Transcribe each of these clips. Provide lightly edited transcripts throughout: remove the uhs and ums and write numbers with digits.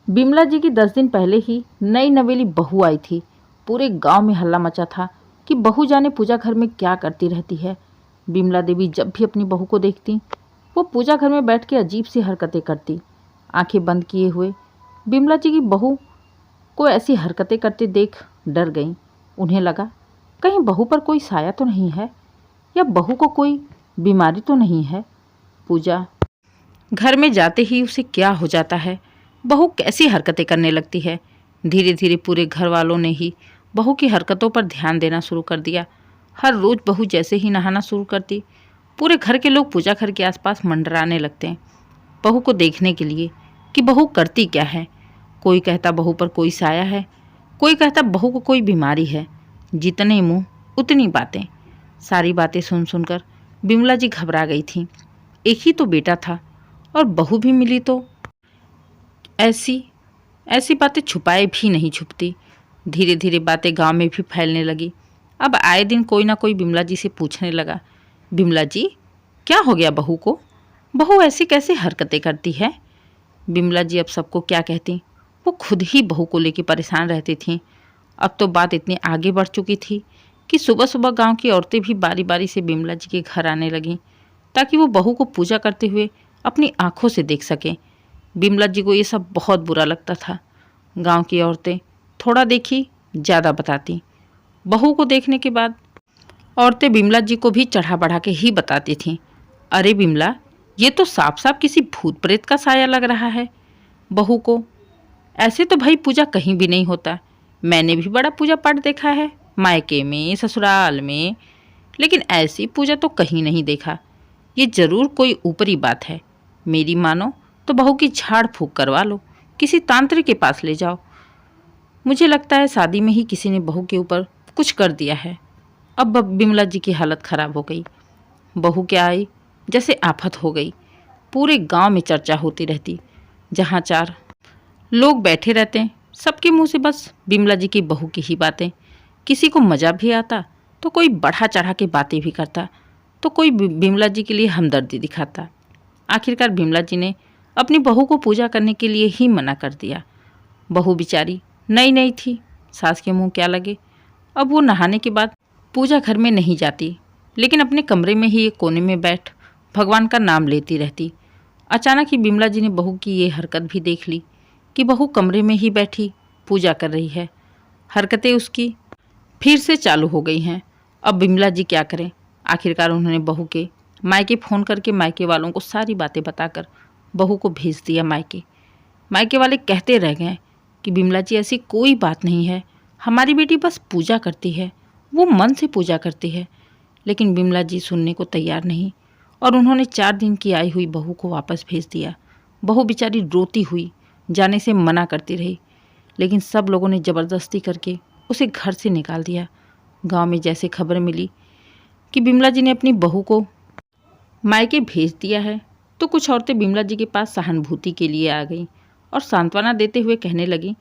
बिमला जी की 10 दिन पहले ही नई नवेली बहू आई थी। पूरे गांव में हल्ला मचा था कि बहू जाने पूजा घर में क्या करती रहती है। बिमला देवी जब भी अपनी बहू को देखती, वो पूजा घर में बैठ के अजीब सी हरकतें करती। आंखें बंद किए हुए बिमला जी की बहू को ऐसी हरकतें करते देख डर गईं। उन्हें लगा कहीं बहू पर कोई साया तो नहीं है, या बहू को कोई बीमारी तो नहीं है। पूजा घर में जाते ही उसे क्या हो जाता है, बहू कैसी हरकतें करने लगती है। धीरे धीरे पूरे घर वालों ने ही बहू की हरकतों पर ध्यान देना शुरू कर दिया। हर रोज बहू जैसे ही नहाना शुरू करती, पूरे घर के लोग पूजा घर के आसपास मंडराने लगते हैं बहू को देखने के लिए कि बहू करती क्या है। कोई कहता बहू पर कोई साया है, कोई कहता बहू को कोई बीमारी है। जितने मुंह उतनी बातें। सारी बातें सुन सुनकर बिमला जी घबरा गई थी। एक ही तो बेटा था और बहू भी मिली तो ऐसी ऐसी बातें छुपाए भी नहीं छुपती। धीरे धीरे बातें गांव में भी फैलने लगी। अब आए दिन कोई ना कोई बिमला जी से पूछने लगा, बिमला जी क्या हो गया बहू को, बहू ऐसी कैसे हरकतें करती है। बिमला जी अब सबको क्या कहती, वो खुद ही बहू को लेकर परेशान रहती थीं। अब तो बात इतनी आगे बढ़ चुकी थी कि सुबह सुबह गांव की औरतें भी बारी बारी से बिमला जी के घर आने लगीं ताकि वो बहू को पूजा करते हुए अपनी आंखों से देख सकें। बिमला जी को ये सब बहुत बुरा लगता था। गांव की औरतें थोड़ा देखी ज़्यादा बताती। बहू को देखने के बाद औरतें बिमला जी को भी चढ़ा बढ़ा के ही बताती थीं, अरे बिमला, ये तो साफ साफ किसी भूत प्रेत का साया लग रहा है बहू को। ऐसे तो भाई पूजा कहीं भी नहीं होता। मैंने भी बड़ा पूजा पाठ देखा है मायके में ससुराल में, लेकिन ऐसी पूजा तो कहीं नहीं देखा। ये जरूर कोई ऊपरी बात है। मेरी मानो तो बहू की झाड़ फूंक करवा लो, किसी तांत्रिक के पास ले जाओ। मुझे लगता है शादी में ही किसी ने बहू के ऊपर कुछ कर दिया है। अब बिमला जी की हालत खराब हो गई। बहू क्या आई जैसे आफत हो गई। पूरे गांव में चर्चा होती रहती। जहाँ चार लोग बैठे रहते हैं सबके मुंह से बस बिमला जी की बहू की ही बातें। किसी को मजा भी आता तो कोई बढ़ा चढ़ा के बातें भी करता, तो कोई बिमला जी के लिए हमदर्दी दिखाता। आखिरकार बिमला जी ने अपनी बहू को पूजा करने के लिए ही मना कर दिया। बहू बेचारी नई नई थी, सास के मुंह क्या लगे। अब वो नहाने के बाद पूजा घर में नहीं जाती, लेकिन अपने कमरे में ही एक कोने में बैठ भगवान का नाम लेती रहती। अचानक ही बिमला जी ने बहू की ये हरकत भी देख ली कि बहू कमरे में ही बैठी पूजा कर रही है। हरकतें उसकी फिर से चालू हो गई हैं। अब बिमला जी क्या करें। आखिरकार उन्होंने बहू के मायके फ़ोन करके मायके वालों को सारी बातें बताकर बहू को भेज दिया मायके। मायके वाले कहते रह गए कि बिमला जी ऐसी कोई बात नहीं है, हमारी बेटी बस पूजा करती है, वो मन से पूजा करती है। लेकिन बिमला जी सुनने को तैयार नहीं और उन्होंने 4 दिन की आई हुई बहू को वापस भेज दिया। बहू बेचारी रोती हुई जाने से मना करती रही, लेकिन सब लोगों ने ज़बरदस्ती करके उसे घर से निकाल दिया। गांव में जैसे खबर मिली कि बिमला जी ने अपनी बहू को मायके भेज दिया है, तो कुछ औरतें बिमला जी के पास सहानुभूति के लिए आ गईं और सांत्वना देते हुए कहने लगीं,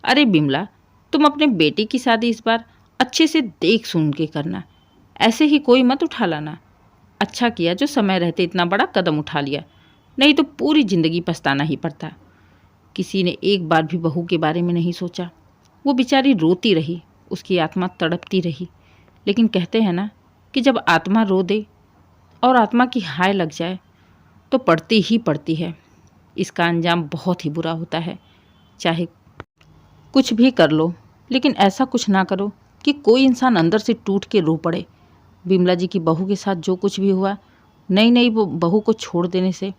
अरे बिमला, तुम अपने बेटे की शादी इस बार अच्छे से देख सुन के करना, ऐसे ही कोई मत उठा लाना। अच्छा किया जो समय रहते इतना बड़ा कदम उठा लिया, नहीं तो पूरी ज़िंदगी पछताना ही पड़ता। किसी ने एक बार भी बहू के बारे में नहीं सोचा। वो बेचारी रोती रही, उसकी आत्मा तड़पती रही। लेकिन कहते हैं ना कि जब आत्मा रो दे और आत्मा की हाय लग जाए तो पड़ती ही पड़ती है। इसका अंजाम बहुत ही बुरा होता है। चाहे कुछ भी कर लो, लेकिन ऐसा कुछ ना करो कि कोई इंसान अंदर से टूट के रो पड़े। बिमला जी की बहू के साथ जो कुछ भी हुआ, नई नई वो बहू को छोड़ देने से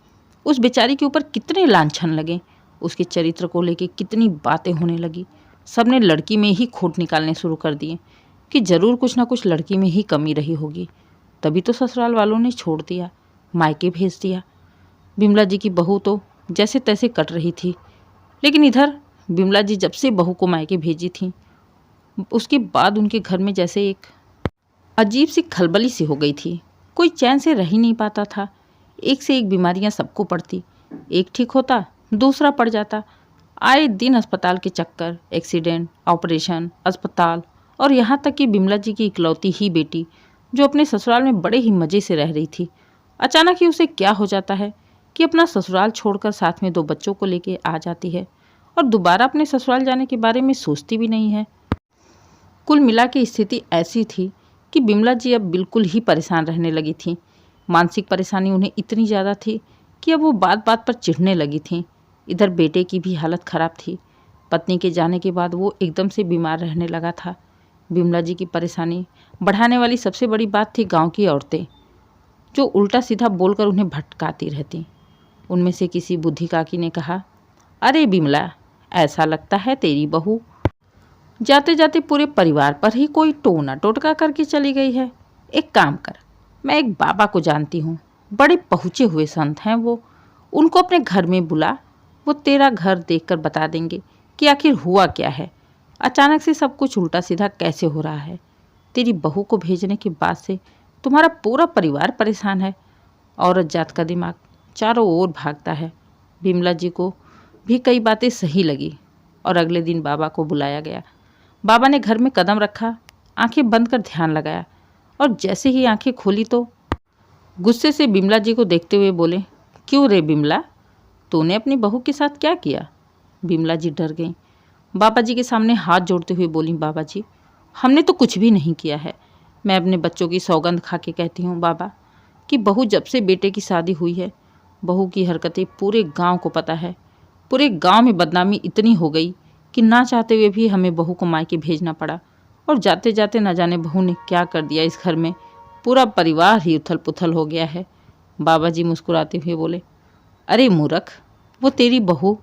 उस बेचारी के ऊपर कितने लांछन लगे, उसके चरित्र को लेके कितनी बातें होने लगी। सबने लड़की में ही खोट निकालने शुरू कर दिए कि ज़रूर कुछ ना कुछ लड़की में ही कमी रही होगी, तभी तो ससुराल वालों ने छोड़ दिया, मायके भेज दिया। बिमला जी की बहू तो जैसे तैसे कट रही थी, लेकिन इधर बिमला जी जब से बहू को मायके भेजी थी, उसके बाद उनके घर में जैसे एक अजीब सी खलबली सी हो गई थी। कोई चैन से रह ही नहीं पाता था। एक से एक बीमारियां सबको पड़ती, एक ठीक होता दूसरा पड़ जाता। आए दिन अस्पताल के चक्कर, एक्सीडेंट, ऑपरेशन, अस्पताल, और यहाँ तक कि बिमला जी की इकलौती ही बेटी जो अपने ससुराल में बड़े ही मज़े से रह रही थी, अचानक ही उसे क्या हो जाता है कि अपना ससुराल छोड़कर साथ में 2 बच्चों को लेके आ जाती है और दोबारा अपने ससुराल जाने के बारे में सोचती भी नहीं है। कुल मिला के स्थिति ऐसी थी कि बिमला जी अब बिल्कुल ही परेशान रहने लगी थी। मानसिक परेशानी उन्हें इतनी ज़्यादा थी कि अब वो बात बात पर चिढ़ने लगी थी। इधर बेटे की भी हालत ख़राब थी। पत्नी के जाने के बाद वो एकदम से बीमार रहने लगा था। बिमला जी की परेशानी बढ़ाने वाली सबसे बड़ी बात थी गांव की औरतें, जो उल्टा सीधा बोलकर उन्हें भटकाती रहती। उनमें से किसी बुद्धि काकी ने कहा, अरे बिमला, ऐसा लगता है तेरी बहू जाते जाते पूरे परिवार पर ही कोई टोना टोटका करके चली गई है। एक काम कर, मैं एक बाबा को जानती हूँ, बड़े पहुँचे हुए संत हैं वो, उनको अपने घर में बुला। वो तेरा घर देखकर बता देंगे कि आखिर हुआ क्या है, अचानक से सब कुछ उल्टा सीधा कैसे हो रहा है। तेरी बहू को भेजने के बाद से तुम्हारा पूरा परिवार परेशान है। औरत जात का दिमाग चारों ओर भागता है। बिमला जी को भी कई बातें सही लगी और अगले दिन बाबा को बुलाया गया। बाबा ने घर में कदम रखा, आंखें बंद कर ध्यान लगाया और जैसे ही आंखें खोली तो गुस्से से बिमला जी को देखते हुए बोले, क्यों रे बिमला, तूने अपनी बहू के साथ क्या किया? बिमला जी डर गईं। बाबा जी के सामने हाथ जोड़ते हुए बोली, बाबा जी, हमने तो कुछ भी नहीं किया है। मैं अपने बच्चों की सौगंध खा के कहती हूँ बाबा कि बहू जब से बेटे की शादी हुई है, बहू की हरकतें पूरे गांव को पता है। पूरे गांव में बदनामी इतनी हो गई कि ना चाहते हुए भी हमें बहू को मायके भेजना पड़ा। और जाते जाते न जाने बहू ने क्या कर दिया इस घर में, पूरा परिवार ही उथल पुथल हो गया है। बाबा जी मुस्कुराते हुए बोले, अरे मूर्ख, वो तेरी बहू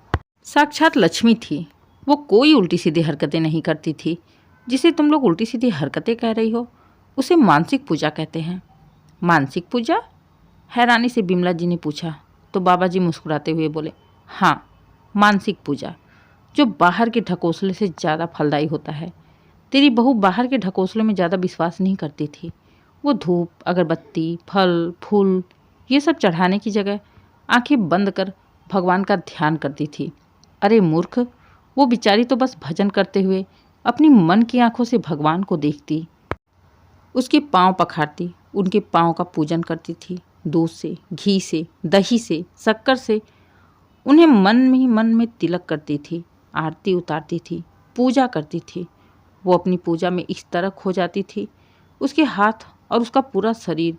साक्षात लक्ष्मी थी। वो कोई उल्टी सीधी हरकतें नहीं करती थी। जिसे तुम लोग उल्टी सीधी हरकतें कह रही हो, उसे मानसिक पूजा कहते हैं। मानसिक पूजा? हैरानी से बिमला जी ने पूछा तो बाबा जी मुस्कुराते हुए बोले, हाँ, मानसिक पूजा, जो बाहर के ढकोसले से ज़्यादा फलदायी होता है। तेरी बहू बाहर के ढकोसले में ज़्यादा विश्वास नहीं करती थी। वो धूप, अगरबत्ती, फल, फूल ये सब चढ़ाने की जगह आंखें बंद कर भगवान का ध्यान करती थी। अरे मूर्ख, वो बेचारी तो बस भजन करते हुए अपनी मन की आंखों से भगवान को देखती, उसके पांव पखारती, उनके पांव का पूजन करती थी। दूध से, घी से, दही से, शक्कर से उन्हें मन ही मन में तिलक करती थी, आरती उतारती थी, पूजा करती थी। वो अपनी पूजा में इस तरह खो जाती थी, उसके हाथ और उसका पूरा शरीर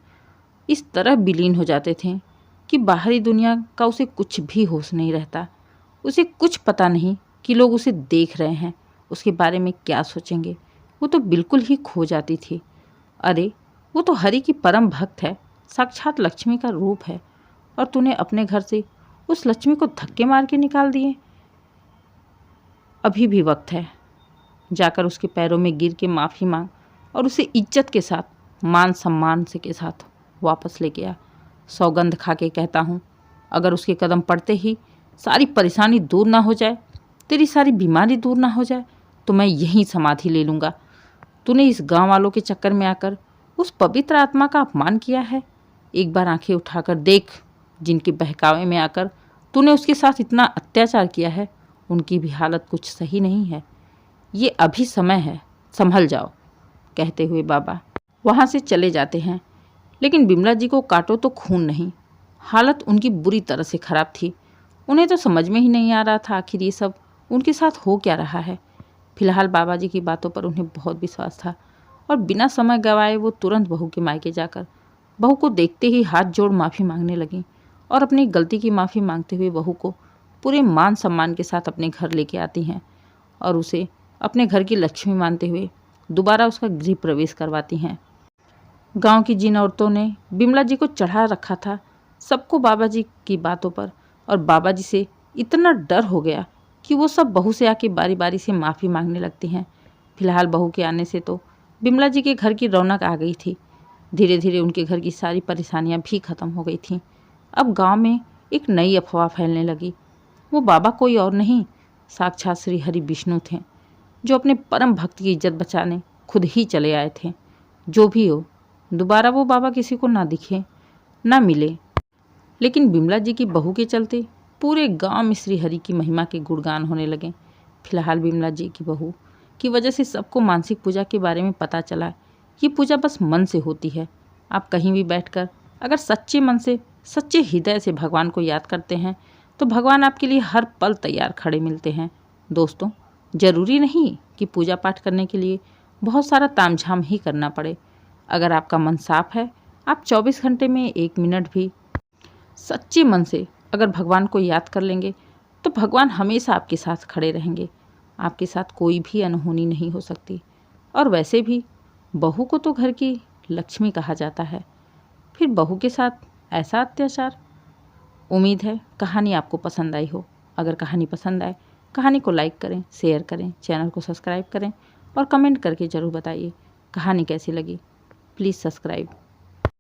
इस तरह विलीन हो जाते थे कि बाहरी दुनिया का उसे कुछ भी होश नहीं रहता। उसे कुछ पता नहीं कि लोग उसे देख रहे हैं, उसके बारे में क्या सोचेंगे। वो तो बिल्कुल ही खो जाती थी। अरे, वो तो हरि की परम भक्त है, साक्षात लक्ष्मी का रूप है, और तूने अपने घर से उस लक्ष्मी को धक्के मार के निकाल दिए। अभी भी वक्त है, जाकर उसके पैरों में गिर के माफ़ी मांग और उसे इज्जत के साथ, मान सम्मान से के साथ वापस लेके आ। सौगंध खा के कहता हूँ, अगर उसके कदम पड़ते ही सारी परेशानी दूर ना हो जाए, तेरी सारी बीमारी दूर ना हो जाए, तो मैं यहीं समाधि ले लूँगा। तूने इस गांव वालों के चक्कर में आकर उस पवित्र आत्मा का अपमान किया है। एक बार आंखें उठाकर देख, जिनके बहकावे में आकर तूने उसके साथ इतना अत्याचार किया है, उनकी भी हालत कुछ सही नहीं है। ये अभी समय है, संभल जाओ, कहते हुए बाबा वहाँ से चले जाते हैं। लेकिन बिमला जी को काटो तो खून नहीं। हालत उनकी बुरी तरह से खराब थी। उन्हें तो समझ में ही नहीं आ रहा था आखिर ये सब उनके साथ हो क्या रहा है। फिलहाल बाबा जी की बातों पर उन्हें बहुत विश्वास था और बिना समय गंवाए वो तुरंत बहू के मायके जाकर बहू को देखते ही हाथ जोड़ माफ़ी मांगने लगीं और अपनी गलती की माफ़ी मांगते हुए बहू को पूरे मान सम्मान के साथ अपने घर लेके आती हैं और उसे अपने घर की लक्ष्मी मानते हुए दोबारा उसका गृह प्रवेश करवाती हैं। गांव की जिन औरतों ने बिमला जी को चढ़ा रखा था, सबको बाबा जी की बातों पर और बाबा जी से इतना डर हो गया कि वो सब बहू से आके बारी बारी से माफ़ी मांगने लगती हैं। फिलहाल बहू के आने से तो बिमला जी के घर की रौनक आ गई थी। धीरे धीरे उनके घर की सारी परेशानियां भी खत्म हो गई थीं। अब गांव में एक नई अफवाह फैलने लगी। वो बाबा कोई और नहीं, साक्षात श्री हरि विष्णु थे, जो अपने परम भक्त की इज्जत बचाने खुद ही चले आए थे। जो भी हो, दोबारा वो बाबा किसी को ना दिखे, ना मिले। लेकिन बिमला जी की बहू के चलते पूरे गांव में श्री हरि की महिमा के गुणगान होने लगे। फिलहाल बिमला जी की बहू की वजह से सबको मानसिक पूजा के बारे में पता चला। ये पूजा बस मन से होती है। आप कहीं भी बैठकर अगर सच्चे मन से, सच्चे हृदय से भगवान को याद करते हैं तो भगवान आपके लिए हर पल तैयार खड़े मिलते हैं। दोस्तों, ज़रूरी नहीं कि पूजा पाठ करने के लिए बहुत सारा तामझाम ही करना पड़े। अगर आपका मन साफ है, आप 24 घंटे में 1 मिनट भी सच्चे मन से अगर भगवान को याद कर लेंगे तो भगवान हमेशा आपके साथ खड़े रहेंगे। आपके साथ कोई भी अनहोनी नहीं हो सकती। और वैसे भी बहू को तो घर की लक्ष्मी कहा जाता है, फिर बहू के साथ ऐसा अत्याचार। उम्मीद है कहानी आपको पसंद आई हो। अगर कहानी पसंद आए, कहानी को लाइक करें, शेयर करें, चैनल को सब्सक्राइब करें और कमेंट करके ज़रूर बताइए कहानी कैसी लगी। Please subscribe.